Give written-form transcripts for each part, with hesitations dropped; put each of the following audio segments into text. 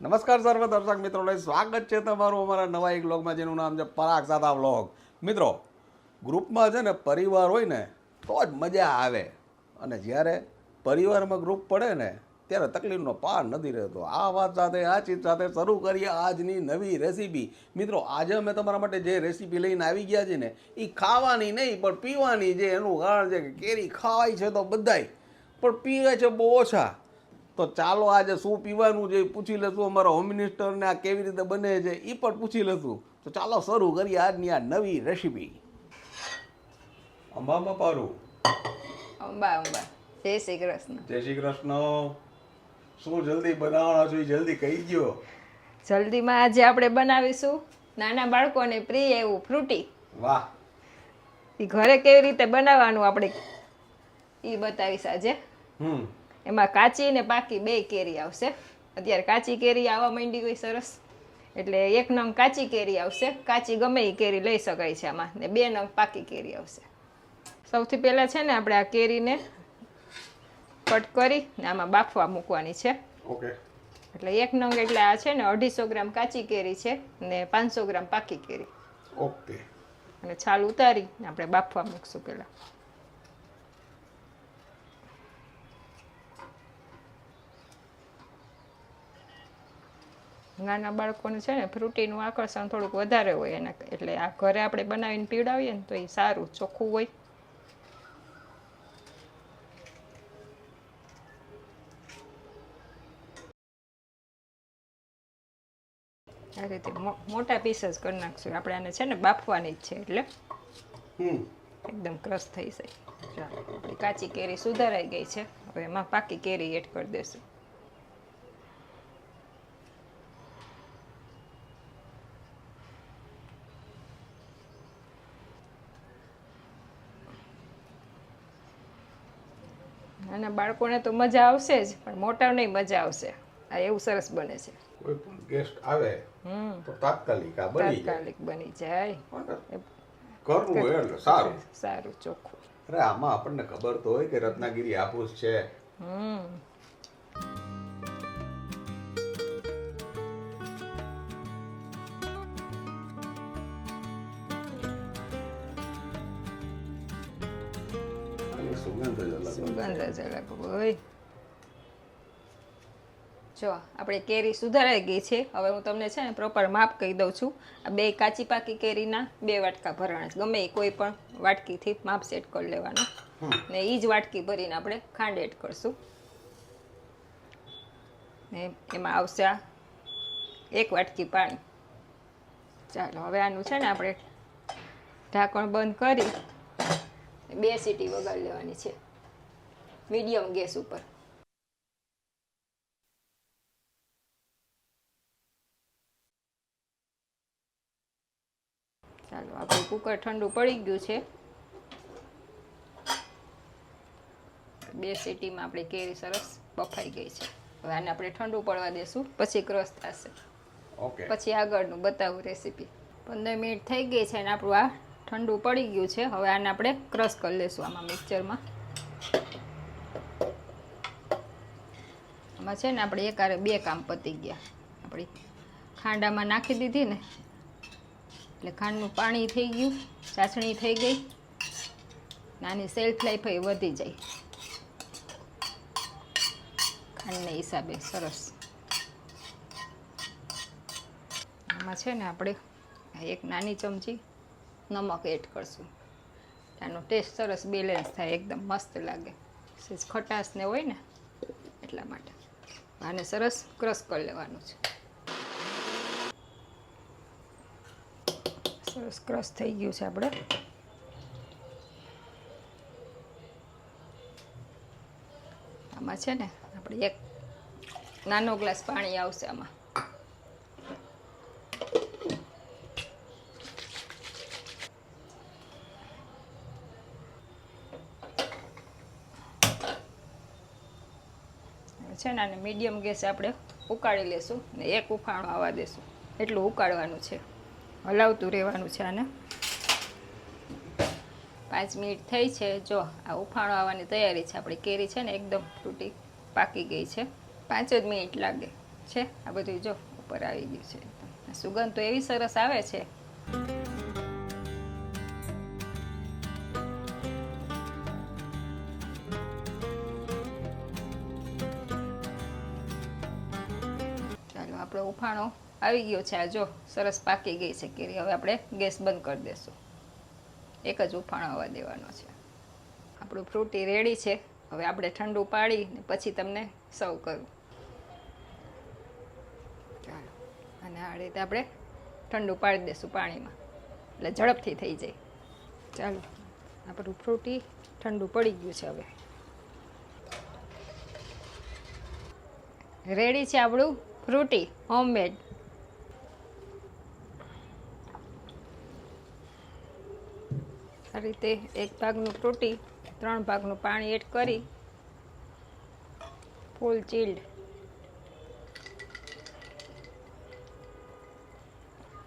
નમસ્કાર સર્વ દર્શક મિત્રોને સ્વાગત છે તમારું અમારા નવા એક વ્લોગમાં જેનું નામ છે પરાગ સાદા વ્લોગ. મિત્રો, ગ્રુપમાં છે ને પરિવાર હોય ને તો જ મજા આવે, અને જ્યારે પરિવારમાં ગ્રુપ પડે ને ત્યારે તકલીફનો પાર નથી રહેતો. આ વાત સાથે આ ચીજ સાથે શરૂ કરીએ આજની નવી રેસીપી. મિત્રો, આજે અમે તમારા માટે જે રેસીપી લઈને આવી ગયા છે ને એ ખાવાની નહીં પણ પીવાની છે. એનું કારણ છે કે કેરી ખાવાય છે તો બધાય, પણ પીવે છે બહુ ઓછા. તો ચાલો આજે શું પીવાનું છે એ પૂછી લેશું અમારા હોમ મિનિસ્ટરને. આ કેવી રીતે બને છે એ પણ પૂછી લેશું. તો ચાલો શરૂ કરીએ આજની આ નવી રેસીપી. અંબામાં પારું. અંબા અંબા. જય શ્રી કૃષ્ણ. જય શ્રી કૃષ્ણ. શું જલ્દી બનાવવાના છો એ જલ્દી કહી દો. જલ્દીમાં આજે આપણે બનાવીશું નાના બાળકોને પ્રિય એવું ફ્રૂટી. વાહ. એ ઘરે કેવી રીતે બનાવવાનું આપણે એ બતાવીશ આજે. એમાં કાચી ને પાકી બે કેરી આવશે. અત્યારે કાચી કેરી આવવા માંડી હોય સરસ, એટલે 1 નંગ કાચી કેરી આવશે. કાચી ગમે એ કેરી લઈ શકાય છે આમાં, ને 2 નંગ પાકી કેરી આવશે. સૌથી પહેલાં છે ને આપણે આ કેરીને કટ કરી ને આમાં બાફવા મૂકવાની છે. ઓકે. એટલે 1 નંગ એટલે આ છે ને 250 ગ્રામ કાચી કેરી છે ને 500 ગ્રામ પાકી કેરી. ઓકે. અને છાલ ઉતારી આપણે બાફવા મૂકશું પહેલાં. નાના બાળકોને છે ને ફ્રૂટીનું આકર્ષણ થોડુંક વધારે હોય એના, એટલે આ ઘરે આપણે બનાવીને પીવડાવીએ ને તો એ સારું ચોખ્ખું હોય. આ રીતે મોટા પીસ જ કરી નાખશું આપણે. આને છે ને બાફવાની જ છે એટલે એકદમ ક્રશ થઈ જાય. ચાલો, આપણી કાચી કેરી સુધારાઈ ગઈ છે. હવે એમાં પાકી કેરી એડ કરી દઈશું. અને બાળકોને તો મજા આવશે જ, પણ મોટાને મજા આવશે. આ એવું સરસ બને છે. કોઈ પણ ગેસ્ટ આવે તો તાત્કાલિક આ બની જાય. તાત્કાલિક બની જાય. કરવું હોય એટલે સારું. સારું ચોખ્ખું. અરે આમાં આપણને ખબર તો હોય કે રત્નાગીરી હાફૂસ છે. સુગંધ જ અલગ હોય. જો આપણે કેરી સુધારાઈ ગઈ છે. હવે હું તમને છે ને પ્રોપર માપ કહી દઉં છું. આ 2 કાચી પાકી કેરીના 2 વાટકા ભરણા છે. ગમે એ કોઈ પણ વાટકીથી માપ સેટ કરી લેવાનું, ને એ જ વાટકી ભરીને આપણે ખાંડ એડ કરશું. ને એમાં આવશે આ 1 વાટકી પાણી. ચાલો, હવે આનું છે ને આપણે ઢાંકણ બંધ કરી 2 સીટી વગાડી લેવાની છે મીડિયમ ગેસ ઉપર. ચાલો, આપણું કુકર ઠંડુ પડી ગયું છે. 2 સીટીમાં આપણી કેરી સરસ બફાઈ ગઈ છે. હવે આને આપણે ઠંડુ પડવા દેશું, પછી ક્રશ થશે. ઓકે. પછી આગળનું બતાવું રેસીપી. 15 મિનિટ થઈ ગઈ છે અને આપણું આ ઠંડુ પડી ગયું છે. હવે આને આપણે ક્રશ કરી લઈશું આમાં મિક્સરમાં. આમાં છે ને આપણે એકારે 2 કામ પતી ગયા. આપણી ખાંડામાં નાખી દીધી ને એટલે ખાંડનું પાણી થઈ ગયું, ચાસણી થઈ ગઈ, નાની સેલ્ફ લાઈફ એ વધી જાય ખાંડને હિસાબે સરસ. આમાં છે ને આપણે 1 નાની ચમચી નમક એડ કરશું. આનો ટેસ્ટ સરસ બેલેન્સ થાય, એકદમ મસ્ત લાગે. ખટાશ ને હોય ને એટલા માટે આને સરસ ક્રશ કરી લેવાનું છે. સરસ ક્રશ થઈ ગયું છે આપણે. આમાં છે ને આપણે 1 નાનો ગ્લાસ પાણી આવશે આમાં. છે ને આને મીડિયમ ગેસે આપણે ઉકાળી લેશું ને 1 ઉફાણો આવવા દેશું. એટલું ઉકાળવાનું છે, હલાવતું રહેવાનું છે આને. 5 મિનિટ થઈ છે. જો આ ઉફાણો આવવાની તૈયારી છે. આપણી કેરી છે ને એકદમ ફ્રૂટી પાકી ગઈ છે. 5 જ મિનિટ લાગે. છે આ બધું જો ઉપર આવી ગયું છે. સુગંધ તો એવી સરસ આવે છે. ચાલો આપણો ઉફાણો આવી ગયો છે. આ જો સરસ પાકી ગઈ છે કેરી. હવે આપણે ગેસ બંધ કરી દેશું. એક જ ઉફાણો આવવા દેવાનો છે. આપણું ફ્રૂટી રેડી છે. હવે આપણે ઠંડુ પાડી ને પછી તમને સર્વ કરું. ચાલો અને આ રીતે આપણે ઠંડુ પાડી દઈશું પાણીમાં એટલે ઝડપથી થઈ જાય. ચાલો આપણું ફ્રૂટી ઠંડુ પડી ગયું છે. હવે રેડી છે આપણું ફ્રૂટી હોમમેડ. આ રીતે એક ભાગનું ફ્રૂટી 3 ભાગનું પાણી એડ કરી ફૂલ ચીલ્ડ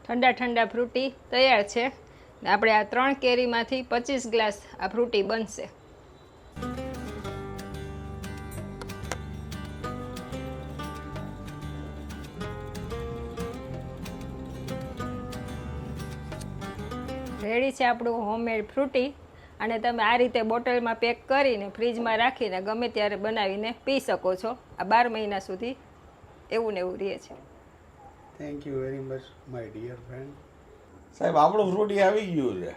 ઠંડા ઠંડા ફ્રૂટી તૈયાર છે. ને આપણે આ 3 કેરીમાંથી 25 ગ્લાસ આ ફ્રૂટી બનશે. રેડી છે આપણું હોમમેડ ફ્રૂટી. અને તમે આ રીતે બોટલમાં પેક કરીને ફ્રીજમાં રાખીને ગમે ત્યારે બનાવીને પી શકો છો. આ 12 મહિના સુધી એવું ને એવું રહે છે. Thank you very much my dear friend. સાહેબ આપણું ફ્રૂટી આવી ગયું છે.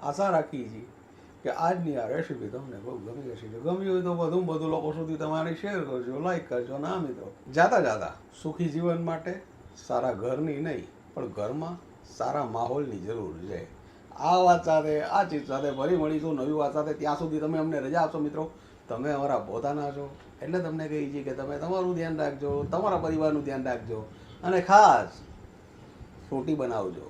આશા રાખીએ છીએ કે આજની આ રેસીપી તમને બહુ ગમી હશે. જો ગમી હોય તો વધુ લોકો સુધી તમારે શેર કરજો, લાઈક કરજો. ના મિત્રો, જાતા સુખી જીવન માટે સારા ઘરની નહીં પણ ઘરમાં સારા માહોલની જરૂર છે. આ વાત સાથે આ ચીજ સાથે ફરી મળીશું નવી વાત સાથે. ત્યાં સુધી તમે અમને રજા આપશો મિત્રો. તમે અમારા પોતાના છો એટલે તમને કહીએ છીએ કે તમે તમારું ધ્યાન રાખજો, તમારા પરિવારનું ધ્યાન રાખજો અને ખાસ ફ્રૂટી બનાવજો.